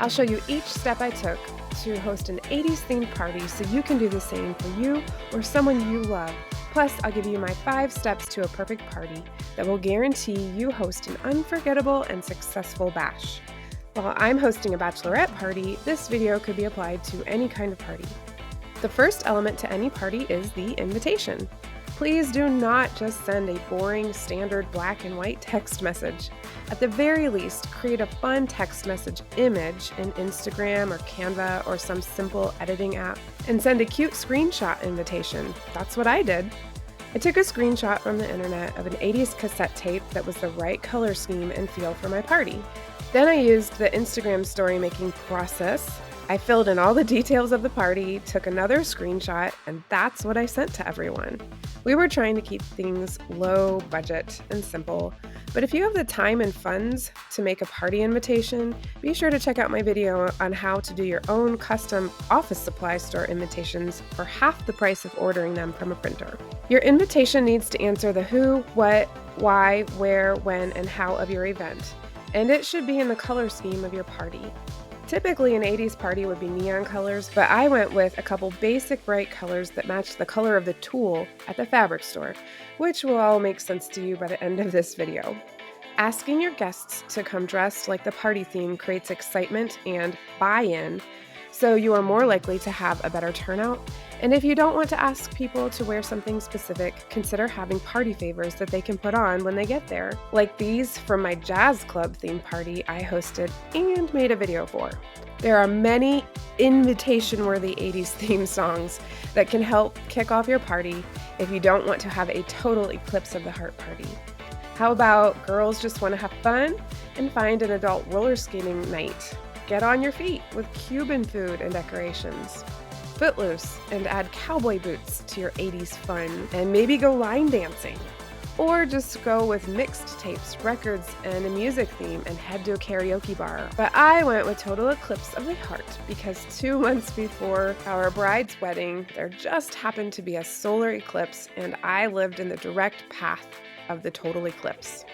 I'll show you each step I took to host an 80s themed party so you can do the same for you or someone you love. Plus, I'll give you my 5 steps to a perfect party that will guarantee you host an unforgettable and successful bash. While I'm hosting a bachelorette party, this video could be applied to any kind of party. The first element to any party is the invitation. Please do not just send a boring, standard black and white text message. At the very least, create a fun text message image in Instagram or Canva or some simple editing app, and send a cute screenshot invitation. That's what I did. I took a screenshot from the internet of an 80s cassette tape that was the right color scheme and feel for my party. Then I used the Instagram story making process. I filled in all the details of the party, took another screenshot, and that's what I sent to everyone. We were trying to keep things low budget and simple, but if you have the time and funds to make a party invitation, be sure to check out my video on how to do your own custom office supply store invitations for half the price of ordering them from a printer. Your invitation needs to answer the who, what, why, where, when, and how of your event, and it should be in the color scheme of your party. Typically, an 80s party would be neon colors, but I went with a couple basic bright colors that match the color of the tulle at the fabric store, which will all make sense to you by the end of this video. Asking your guests to come dressed like the party theme creates excitement and buy-in, so you are more likely to have a better turnout. And if you don't want to ask people to wear something specific, consider having party favors that they can put on when they get there, like these from my jazz club themed party I hosted and made a video for. There are many invitation-worthy 80s theme songs that can help kick off your party if you don't want to have a total eclipse of the heart party. How about girls just want to have fun and find an adult roller skating night? Get on your feet with Cuban food and decorations. Footloose and add cowboy boots to your 80s fun, and maybe go line dancing. Or just go with mixed tapes, records, and a music theme and head to a karaoke bar. But I went with total eclipse of the heart because 2 months before our bride's wedding, there just happened to be a solar eclipse, and I lived in the direct path of the total eclipse.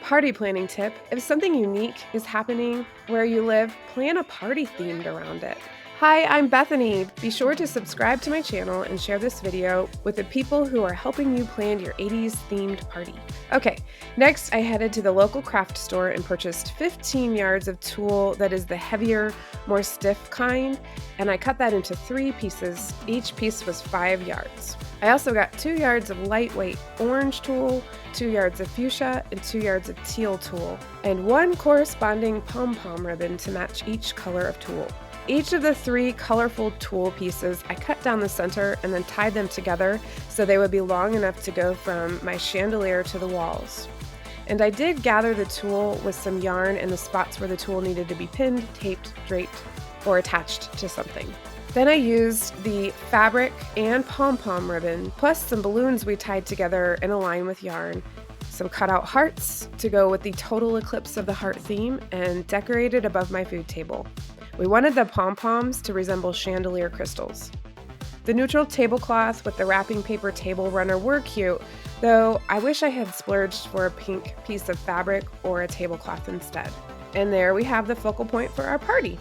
Party planning tip: if something unique is happening where you live, plan a party themed around it. Hi, I'm Bethany. Be sure to subscribe to my channel and share this video with the people who are helping you plan your 80s themed party. Okay, next I headed to the local craft store and purchased 15 yards of tulle that is the heavier, more stiff kind, and I cut that into 3 pieces. Each piece was 5 yards. I also got 2 yards of lightweight orange tulle, 2 yards of fuchsia, and 2 yards of teal tulle, and 1 corresponding pom-pom ribbon to match each color of tulle. Each of the 3 colorful tulle pieces I cut down the center and then tied them together so they would be long enough to go from my chandelier to the walls. And I did gather the tulle with some yarn in the spots where the tulle needed to be pinned, taped, draped, or attached to something. Then I used the fabric and pom-pom ribbon, plus some balloons we tied together in a line with yarn, some cutout hearts to go with the total eclipse of the heart theme, and decorated above my food table. We wanted the pom-poms to resemble chandelier crystals. The neutral tablecloth with the wrapping paper table runner were cute, though I wish I had splurged for a pink piece of fabric or a tablecloth instead. And there we have the focal point for our party.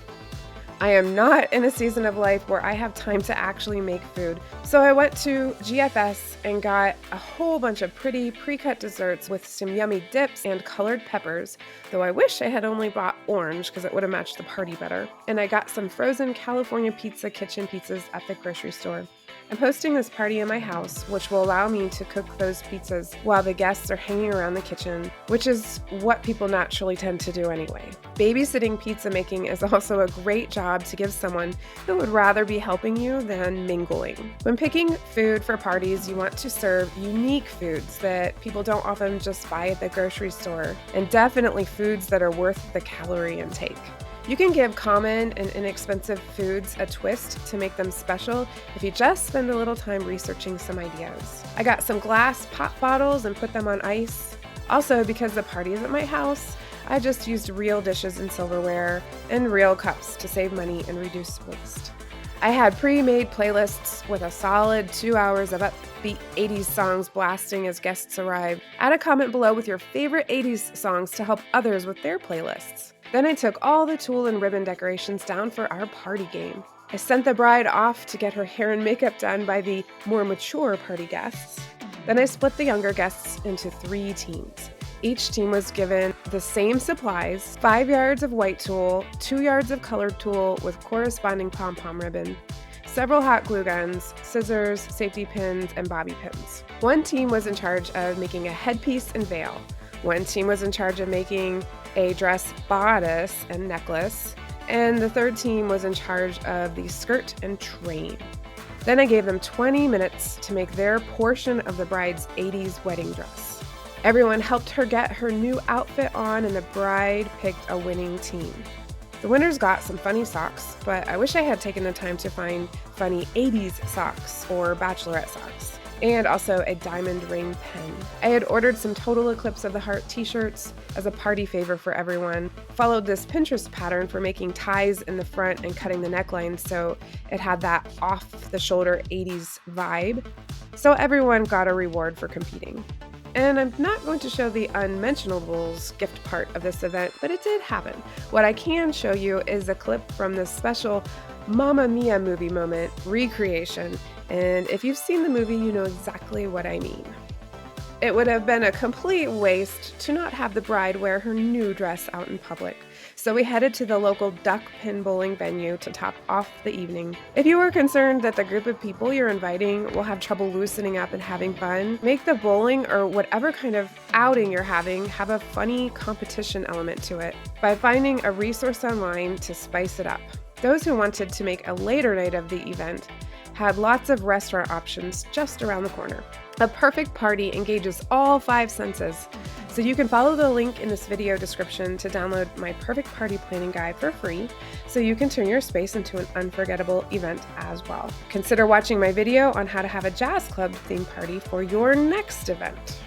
I am not in a season of life where I have time to actually make food, so I went to GFS and got a whole bunch of pretty pre-cut desserts with some yummy dips and colored peppers, though I wish I had only bought orange because it would have matched the party better. And I got some frozen California Pizza kitchen pizzas at the grocery store. I'm hosting this party in my house, which will allow me to cook those pizzas while the guests are hanging around the kitchen, which is what people naturally tend to do anyway. Babysitting pizza making is also a great job to give someone who would rather be helping you than mingling. When picking food for parties, you want to serve unique foods that people don't often just buy at the grocery store, and definitely foods that are worth the calorie intake. You can give common and inexpensive foods a twist to make them special if you just spend a little time researching some ideas. I got some glass pop bottles and put them on ice. Also, because the party is at my house, I just used real dishes and silverware and real cups to save money and reduce waste. I had pre-made playlists with a solid 2 hours of upbeat 80s songs blasting as guests arrived. Add a comment below with your favorite 80s songs to help others with their playlists. Then I took all the tulle and ribbon decorations down for our party game. I sent the bride off to get her hair and makeup done by the more mature party guests. Then I split the younger guests into 3 teams. Each team was given the same supplies: 5 yards of white tulle, 2 yards of colored tulle with corresponding pom-pom ribbon, several hot glue guns, scissors, safety pins, and bobby pins. One team was in charge of making a headpiece and veil. One team was in charge of making a dress bodice and necklace, and the third team was in charge of the skirt and train. Then I gave them 20 minutes to make their portion of the bride's 80s wedding dress. Everyone helped her get her new outfit on, and the bride picked a winning team. The winners got some funny socks, but I wish I had taken the time to find funny 80s socks or Bachelorette socks, and also a diamond ring pen. I had ordered some Total Eclipse of the Heart t-shirts as a party favor for everyone, followed this Pinterest pattern for making ties in the front and cutting the neckline so it had that off-the-shoulder 80s vibe. So everyone got a reward for competing. And I'm not going to show the unmentionables gift part of this event, but it did happen. What I can show you is a clip from the special Mamma Mia movie moment recreation. And if you've seen the movie, you know exactly what I mean. It would have been a complete waste to not have the bride wear her new dress out in public. So we headed to the local duck pin bowling venue to top off the evening. If you are concerned that the group of people you're inviting will have trouble loosening up and having fun, make the bowling or whatever kind of outing you're having have a funny competition element to it by finding a resource online to spice it up. Those who wanted to make a later night of the event had lots of restaurant options just around the corner. A perfect party engages all 5 senses, so you can follow the link in this video description to download my perfect party planning guide for free, so you can turn your space into an unforgettable event as well. Consider watching my video on how to have a jazz club theme party for your next event.